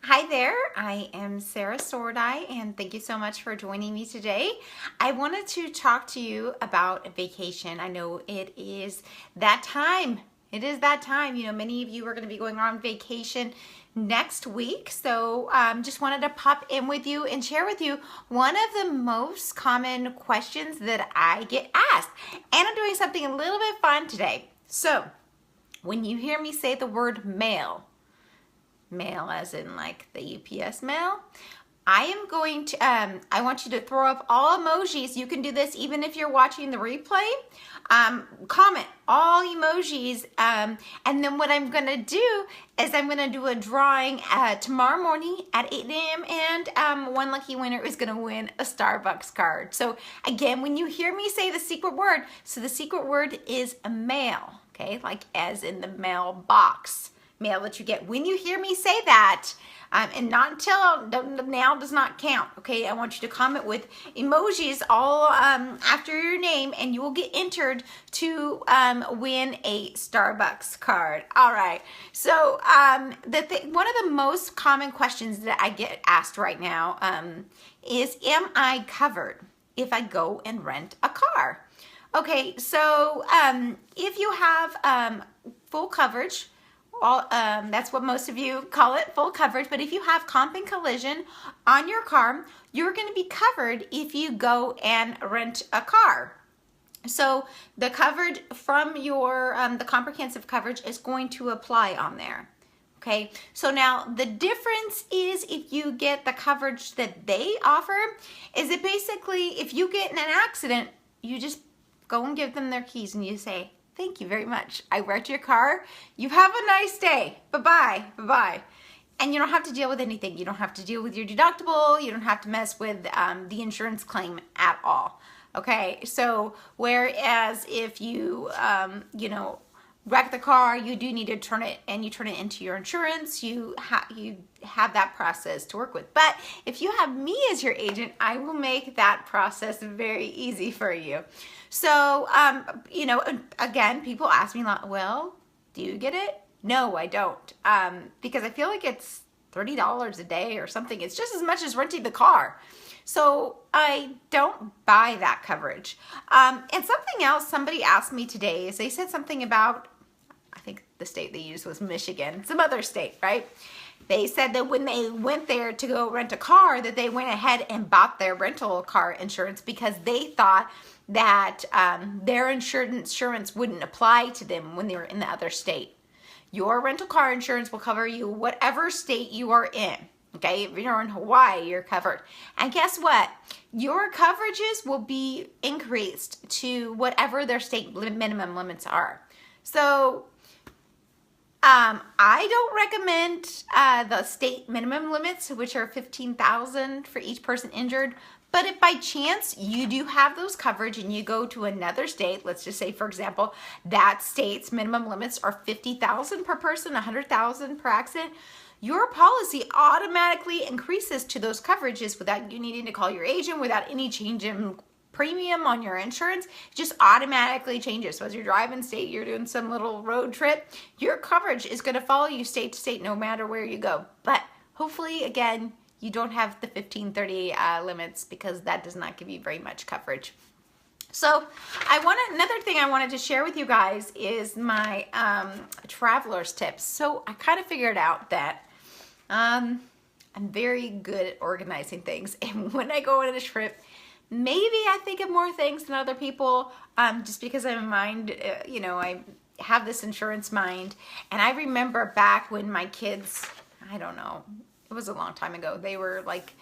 Hi there, I am Sarah Sordi, and thank you so much for joining me today. I wanted to talk to you about vacation. I know it is that time. It is that time. You know, many of you are going to be going on vacation next week, so just wanted to pop in with you and share with you one of the most common questions that I get asked. And I'm doing something a little bit fun today. So, when you hear me say the word mail as in like the UPS mail, I am going to, I want you to throw up all emojis. You can do this even if you're watching the replay. Comment all emojis. And then what I'm going to do is I'm going to do a drawing tomorrow morning at 8 a.m. And one lucky winner is going to win a Starbucks card. So again, when you hear me say the secret word, so the secret word is a mail, okay? Like as in the mailbox. Mail that you get. When you hear me say that, and not until now does not count, okay? I want you to comment with emojis all after your name, and you will get entered to win a Starbucks card. All right. So one of the most common questions that I get asked right now is, am I covered if I go and rent a car? Okay, so if you have full coverage, that's what most of you call it, full coverage. But if you have comp and collision on your car, you're going to be covered if you go and rent a car. So the coverage from your, the comprehensive coverage is going to apply on there. Okay, so now the difference is if you get the coverage that they offer, is it basically if you get in an accident, you just go and give them their keys and you say, thank you very much. I wrecked your car. You have a nice day. Bye-bye. Bye-bye. And you don't have to deal with anything. You don't have to deal with your deductible. You don't have to mess with the insurance claim at all. Okay, so whereas if you, wreck the car, you do need to turn it into your insurance. You have that process to work with. But if you have me as your agent, I will make that process very easy for you. So, again, people ask me, well, do you get it? No, I don't. Because I feel like it's $30 a day or something. It's just as much as renting the car. So I don't buy that coverage. And something else somebody asked me today is they said something about, I think the state they used was Michigan, some other state, right? They said that when they went there to go rent a car, that they went ahead and bought their rental car insurance because they thought that their insurance wouldn't apply to them when they were in the other state. Your rental car insurance will cover you whatever state you are in. Okay, if you're in Hawaii, you're covered. And guess what? Your coverages will be increased to whatever their state minimum limits are. So I don't recommend the state minimum limits, which are $15,000 for each person injured. But if by chance you do have those coverage and you go to another state, let's just say, for example, that state's minimum limits are $50,000 per person, $100,000 per accident, your policy automatically increases to those coverages without you needing to call your agent, without any change in premium on your insurance. It just automatically changes. So as you're driving state, you're doing some little road trip, your coverage is going to follow you state to state no matter where you go. But hopefully, again, you don't have the 1530 limits because that does not give you very much coverage. So another thing I wanted to share with you guys is my traveler's tips. So I kind of figured out that I'm very good at organizing things. And when I go on a trip, maybe I think of more things than other people just because I'm a mind, I have this insurance mind. And I remember back when my kids, I don't know, it was a long time ago. They were like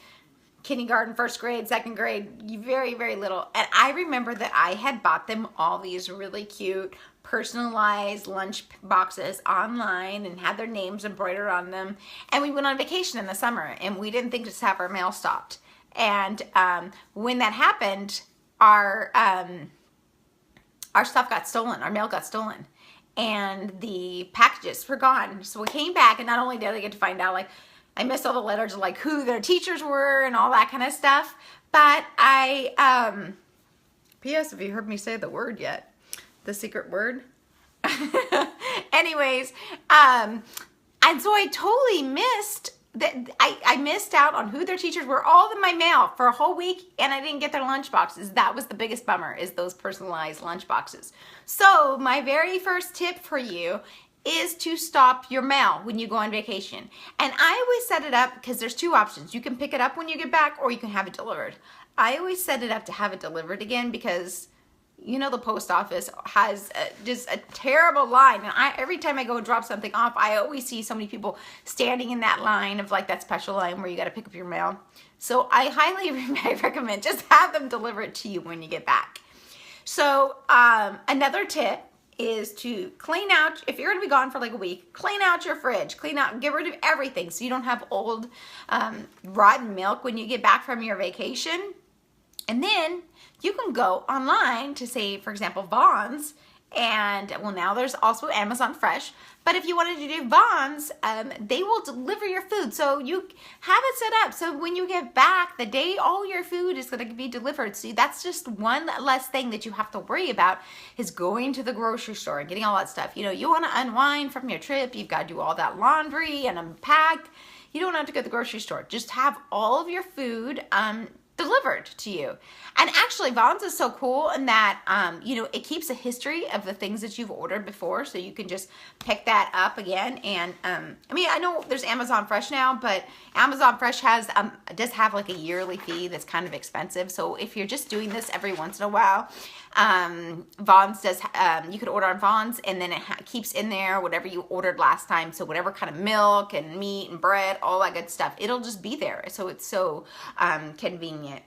kindergarten, first grade, second grade, very, very little. And I remember that I had bought them all these really cute personalized lunch boxes online and had their names embroidered on them. And we went on vacation in the summer and we didn't think to have our mail stopped. And when that happened, our stuff got stolen, our mail got stolen, and the packages were gone. So we came back, and not only did I get to find out, like, I missed all the letters of like who their teachers were and all that kind of stuff, but P.S. Have you heard me say the word yet? The secret word? Anyways, and so I totally missed I missed out on who their teachers were all in my mail for a whole week, and I didn't get their lunch boxes. That was the biggest bummer, is those personalized lunch boxes. So my very first tip for you is to stop your mail when you go on vacation. And I always set it up because there's two options. You can pick it up when you get back, or you can have it delivered. I always set it up to have it delivered again because you know the post office has just a terrible line, and every time I go and drop something off, I always see so many people standing in that line of like that special line where you got to pick up your mail. So I highly recommend just have them deliver it to you when you get back. So another tip is to clean out, if you're gonna be gone for like a week, clean out your fridge, get rid of everything so you don't have old rotten milk when you get back from your vacation. And then you can go online to, say, for example, Vons, and well, now there's also Amazon Fresh, but if you wanted to do Vons, they will deliver your food. So you have it set up so when you get back, the day all your food is going to be delivered. So that's just one less thing that you have to worry about, is going to the grocery store and getting all that stuff. You know, you want to unwind from your trip, you've got to do all that laundry and unpack. You don't have to go to the grocery store. Just have all of your food delivered to you. And actually, Vons is so cool in that, you know, it keeps a history of the things that you've ordered before, so you can just pick that up again. And I mean, I know there's Amazon Fresh now, but Amazon Fresh does have like a yearly fee that's kind of expensive. So if you're just doing this every once in a while, Vons does, you could order on Vons, and then it keeps in there whatever you ordered last time. So whatever kind of milk and meat and bread, all that good stuff, it'll just be there. So it's so convenient.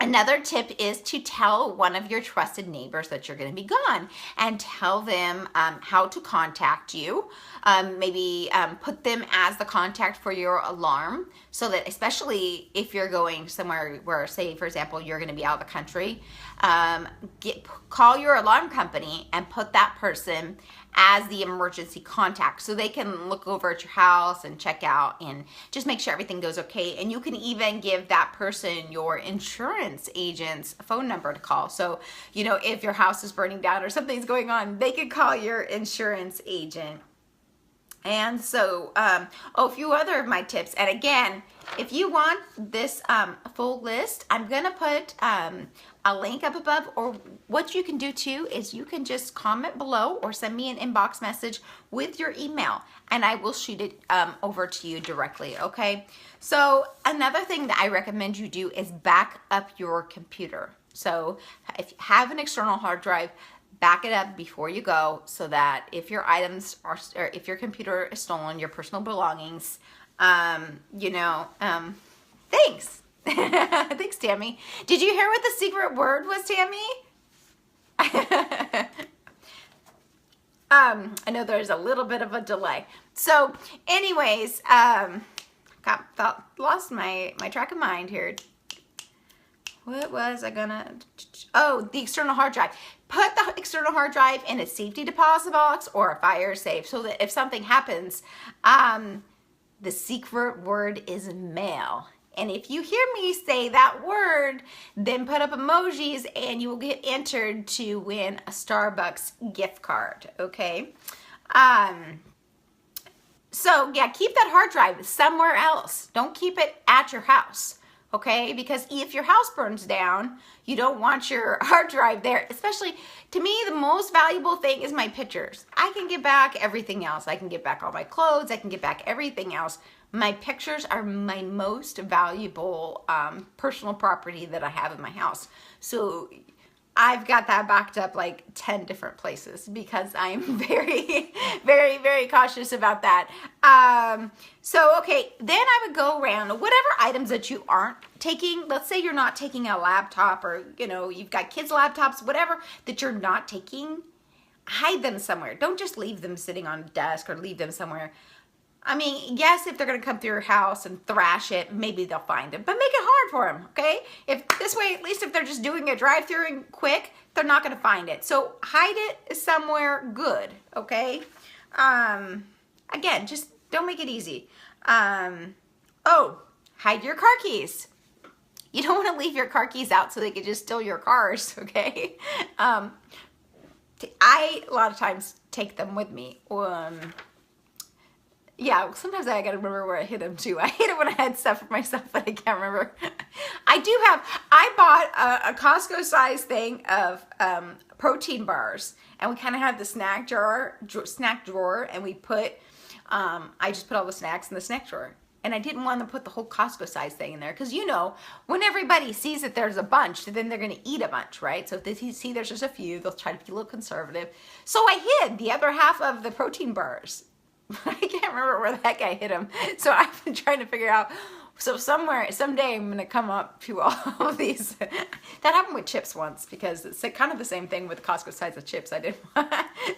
Another tip is to tell one of your trusted neighbors that you're going to be gone, and tell them how to contact you. Maybe put them as the contact for your alarm, so that especially if you're going somewhere where, say, for example, you're going to be out of the country, call your alarm company and put that person as the emergency contact, so they can look over at your house and check out and just make sure everything goes okay. And you can even give that person your insurance agent's phone number to call. So, you know, if your house is burning down or something's going on, they could call your insurance agent. And so, a few other of my tips. And again, if you want this full list, I'm gonna put a link up above, or what you can do too is you can just comment below or send me an inbox message with your email, and I will shoot it over to you directly, okay? So another thing that I recommend you do is back up your computer. So if you have an external hard drive, back it up before you go, so that if your items are, or if your computer is stolen, your personal belongings, you know, thanks. Thanks, Tammy. Did you hear what the secret word was, Tammy? I know there's a little bit of a delay. So anyways, lost my track of mind here. What was I gonna, oh, the external hard drive. Put the external hard drive in a safety deposit box or a fire safe, so that if something happens, the secret word is mail. And if you hear me say that word, then put up emojis and you will get entered to win a Starbucks gift card, okay? So yeah, keep that hard drive somewhere else. Don't keep it at your house, okay? Because if your house burns down, you don't want your hard drive there. Especially, to me, the most valuable thing is my pictures. I can get back everything else. I can get back all my clothes. I can get back everything else. My pictures are my most valuable personal property that I have in my house. So I've got that backed up like 10 different places, because I'm very, very, very cautious about that. So, okay, then I would go around whatever items that you aren't taking. Let's say you're not taking a laptop, or, you know, you've got kids' laptops, whatever that you're not taking, hide them somewhere. Don't just leave them sitting on a desk or leave them somewhere. I mean, yes, if they're going to come through your house and thrash it, maybe they'll find it, but make it hard for them, okay? If this way, at least if they're just doing a drive-through and quick, they're not going to find it. So hide it somewhere good, okay? Again, just don't make it easy. Oh, hide your car keys. You don't want to leave your car keys out so they can just steal your cars, okay? I, a lot of times, take them with me. Yeah, sometimes I gotta remember where I hid them too. I hate it when I had stuff for myself that I can't remember. I bought a Costco size thing of protein bars, and we kind of had the snack drawer, and we put, I just put all the snacks in the snack drawer. And I didn't want to put the whole Costco size thing in there because, you know, when everybody sees that there's a bunch, then they're going to eat a bunch, right? So if they see there's just a few, they'll try to be a little conservative. So I hid the other half of the protein bars. I can't remember where the heck I hid them. So I've been trying to figure out. So someday I'm going to come up to all of these. That happened with chips once because it's kind of the same thing with Costco size of chips I did.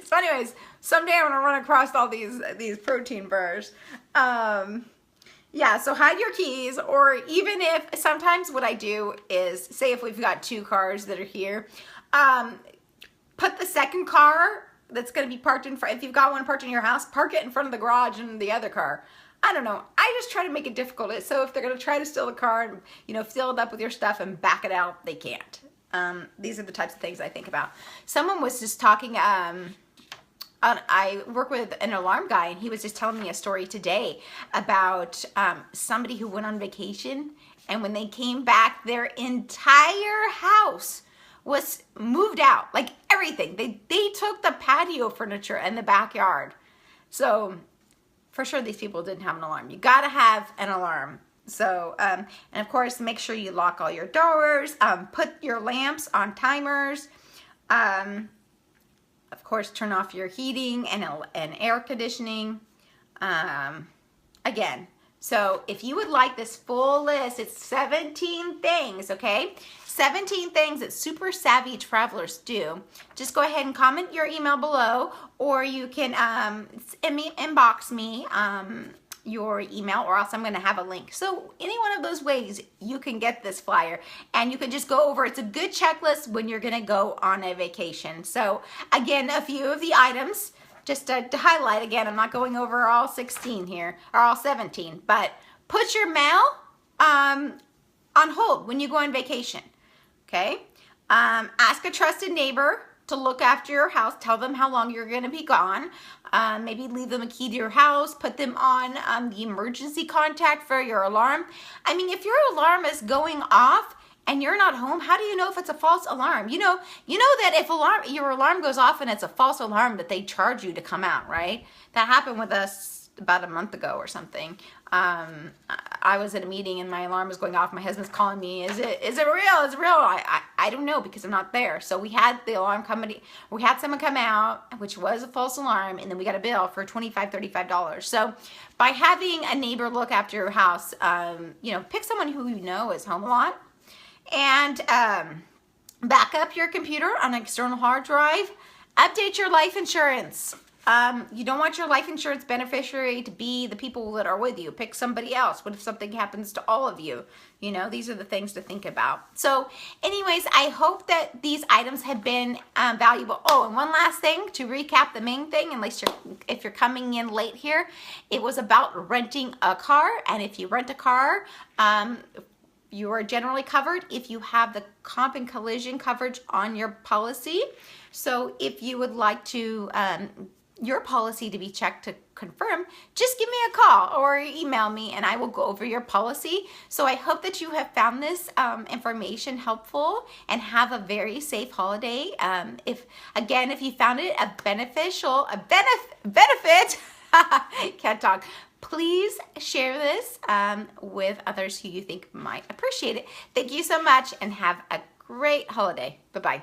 So anyways, someday I'm going to run across all these protein bars. Yeah, so hide your keys, or even if, sometimes what I do is, say if we've got 2 cars that are here, put the second car that's going to be parked in front, if you've got one parked in your house, park it in front of the garage and the other car. I don't know. I just try to make it difficult. So if they're going to try to steal the car and, you know, fill it up with your stuff and back it out, they can't. These are the types of things I think about. Someone was just talking, I work with an alarm guy, and he was just telling me a story today about somebody who went on vacation, and when they came back, their entire house was moved out, like everything. They took the patio furniture and the backyard. So for sure these people didn't have an alarm. You gotta have an alarm. So, and of course, make sure you lock all your doors, put your lamps on timers, of course, turn off your heating and air conditioning. Again, so if you would like this full list, it's 17 things, okay? 17 things that super savvy travelers do. Just go ahead and comment your email below, or you can inbox me your email, or else I'm going to have a link. So any one of those ways you can get this flyer, and you can just go over. It's a good checklist when you're going to go on a vacation. So again, a few of the items just to highlight. Again, I'm not going over all 16 here, or all 17, but put your mail on hold when you go on vacation. Okay. Ask a trusted neighbor to look after your house. Tell them how long you're going to be gone. Maybe leave them a key to your house. Put them on the emergency contact for your alarm. I mean, if your alarm is going off and you're not home, how do you know if it's a false alarm? You know that if your alarm goes off and it's a false alarm, that they charge you to come out, right? That happened with us about a month ago or something. I was at a meeting and my alarm was going off. My husband's calling me. Is it real? Is it real? I don't know, because I'm not there. So we had the alarm company, we had someone come out, which was a false alarm, and then we got a bill for $25, $35. So by having a neighbor look after your house, you know, pick someone who you know is home a lot, and back up your computer on an external hard drive. Update your life insurance. You don't want your life insurance beneficiary to be the people that are with you. Pick somebody else. What if something happens to all of you? You know, these are the things to think about. So anyways, I hope that these items have been valuable. Oh, and one last thing to recap the main thing, if you're coming in late here, it was about renting a car. And if you rent a car, you are generally covered if you have the comp and collision coverage on your policy. So if you would like to your policy to be checked to confirm, just give me a call or email me and I will go over your policy. So I hope that you have found this information helpful, and have a very safe holiday. If you found it a benefit, can't talk, please share this with others who you think might appreciate it. Thank you so much, and have a great holiday. Bye-bye.